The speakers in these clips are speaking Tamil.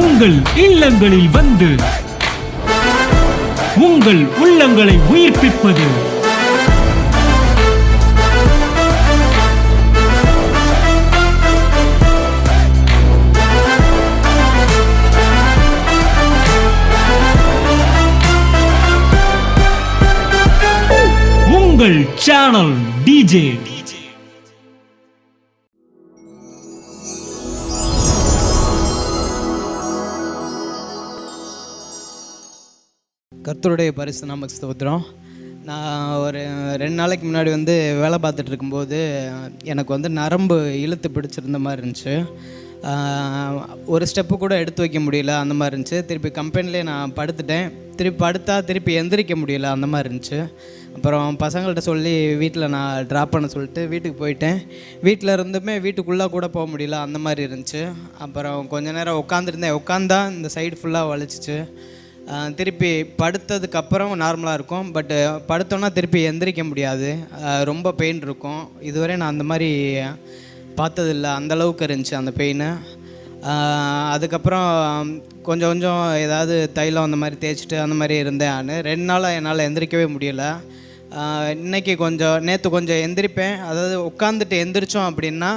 உங்கள் இல்லங்களில் வந்து உங்கள் உள்ளங்களை உயிர்ப்பிப்பது உங்கள் சேனல் டிஜே. கர்த்தருடைய பரிசு நாமக்கு ஸ்தோத்திரம். நான் ஒரு 2 நாளைக்கு முன்னாடி வந்து வேலை பார்த்துட்டு இருக்கும்போது எனக்கு வந்து நரம்பு இழுத்து பிடிச்சிருந்த மாதிரி இருந்துச்சு. ஒரு ஸ்டெப்பு கூட எடுத்து வைக்க முடியல, அந்த மாதிரி இருந்துச்சு. திருப்பி கம்பெனிலே நான் படுத்துட்டேன். திருப்பி எந்திரிக்க முடியல, அந்த மாதிரி இருந்துச்சு. அப்புறம் பசங்கள்கிட்ட சொல்லி வீட்டில் நான் ட்ராப் பண்ண சொல்லிட்டு வீட்டுக்கு போயிட்டேன். வீட்டில் இருந்துமே வீட்டுக்குள்ளே கூட போக முடியல, அந்த மாதிரி இருந்துச்சு. அப்புறம் கொஞ்ச நேரம் உட்காந்தா இந்த சைடு ஃபுல்லாக வலிச்சிச்சு. திருப்பி படுத்ததுக்கப்புறம் நார்மலாக இருக்கும். பட்டு படுத்தோன்னா திருப்பி எந்திரிக்க முடியாது, ரொம்ப பெயின் இருக்கும். இதுவரை நான் அந்த மாதிரி பார்த்ததில்ல, அந்தளவுக்கு இருந்துச்சு அந்த பெயின். அதுக்கப்புறம் கொஞ்சம் ஏதாவது தைலம் அந்த மாதிரி தேய்ச்சிட்டு அந்த மாதிரி இருந்தேன். நான் 2 நாளாக என்னால் எந்திரிக்கவே முடியலை. இன்றைக்கி நேற்று கொஞ்சம் எந்திரிப்பேன். அதாவது உட்காந்துட்டு எந்திரிச்சோம் அப்படின்னா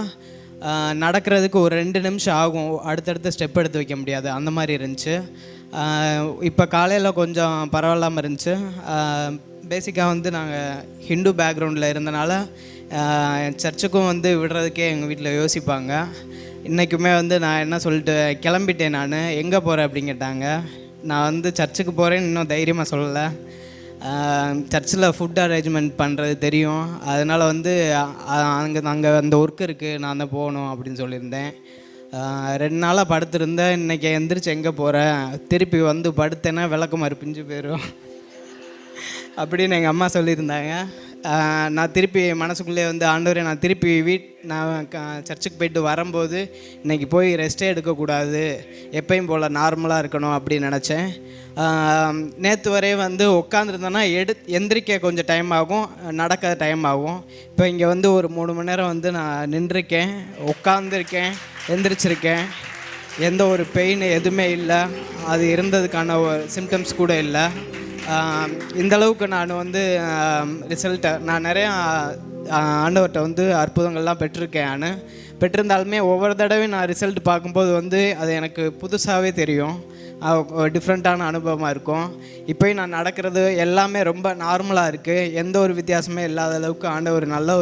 நடக்கிறதுக்கு ஒரு 2 நிமிஷம் ஆகும், அடுத்தடுத்த ஸ்டெப் எடுத்து வைக்க முடியாது, அந்த மாதிரி இருந்துச்சு. இப்போ காலையில் கொஞ்சம் பரவாயில்லாமல் இருந்துச்சு. பேசிக்காக வந்து நாங்கள் ஹிந்து பேக்ரவுண்டில் இருந்தனால சர்ச்சுக்கும் வந்து விடுறதுக்கே எங்கள் வீட்டில் யோசிப்பாங்க. இன்றைக்குமே வந்து நான் என்ன சொல்லிட்டு கிளம்பிட்டேன். நான் எங்கே போகிறேன் அப்படின்னு கேட்டாங்க. நான் வந்து சர்ச்சுக்கு போகிறேன்னு இன்னும் தைரியமாக சொல்லலை. சர்ச்சில் ஃபுட் அரேஞ்ச்மெண்ட் பண்ணுறது தெரியும், அதனால் வந்து அங்கே அந்த ஒர்க் இருக்குது, நான் தான் போகணும் அப்படின்னு சொல்லியிருந்தேன். 2 நாளாக படுத்துருந்தேன். இன்றைக்கி எந்திரிச்சு எங்கே போகிறேன், திருப்பி வந்து படுத்தேன்னா விளக்குமாறு பிஞ்சு போயிடும் அப்படின்னு எங்கள் அம்மா சொல்லியிருந்தாங்க. நான் திருப்பி மனசுக்குள்ளே வந்து ஆண்டவரே, நான் திருப்பி நான் சர்ச்சுக்கு போயிட்டு வரும்போது இன்றைக்கி போய் ரெஸ்ட்டே எடுக்கக்கூடாது, எப்பயும் போல் நார்மலாக இருக்கணும் அப்படின்னு நினச்சேன். நேற்று வரையே வந்து உட்காந்துருந்தேன்னா எந்திரிக்க கொஞ்சம் டைம் ஆகும், நடக்க டைம் ஆகும். இப்போ இங்கே வந்து ஒரு 3 மணி நேரம் வந்து நான் நின்றுருக்கேன், உட்காந்துருக்கேன், எந்திரிச்சிருக்கேன். எந்த ஒரு பெயின் எதுவுமே இல்லை, அது இருந்ததுக்கான சிம்டம்ஸ் கூட இல்லை. இந்தளவுக்கு நான் வந்து ரிசல்ட்டை நான் நிறையா ஆண்டவர்கிட்ட வந்து அற்புதங்கள்லாம் பெற்றிருந்தாலுமே ஒவ்வொரு தடவையும் நான் ரிசல்ட் பார்க்கும்போது வந்து அது எனக்கு புதுசாகவே தெரியும், டிஃப்ரெண்ட்டான அனுபவமாக இருக்கும். இப்போயும் நான் நடக்கிறது எல்லாமே ரொம்ப நார்மலாக இருக்குது, எந்த ஒரு வித்தியாசமே இல்லாத அளவுக்கு ஆண்டவர் நல்ல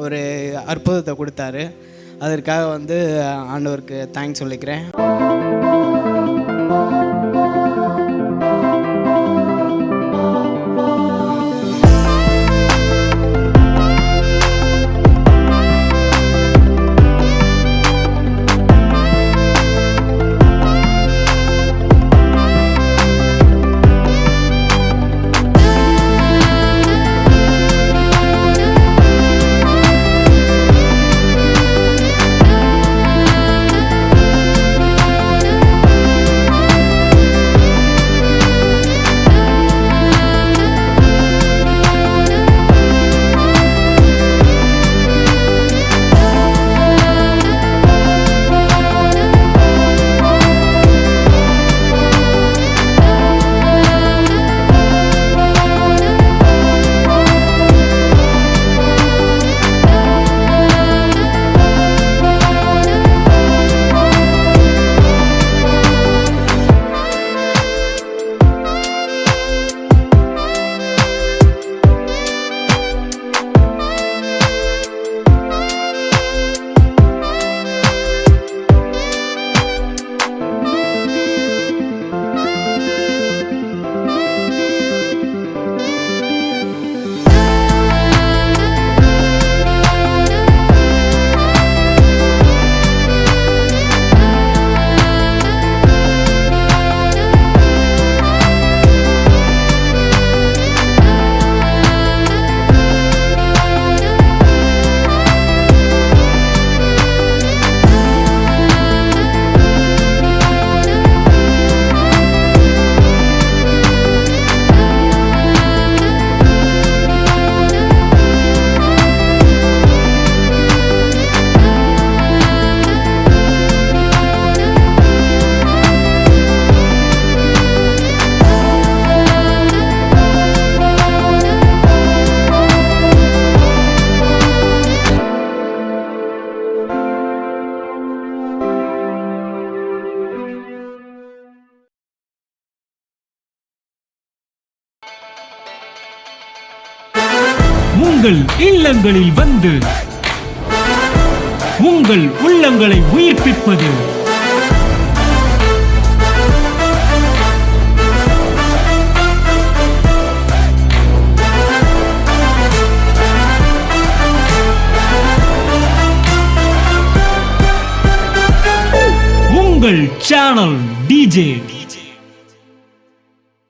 ஒரு அற்புதத்தை கொடுத்தாரு. அதற்காக வந்து ஆண்டவருக்கு தேங்க்ஸ் சொல்லிக்கிறேன். உங்கள் இல்லங்களில் வந்து உங்கள் உள்ளங்களை உயிர்ப்பிப்பது உங்கள் சேனல் டிஜே.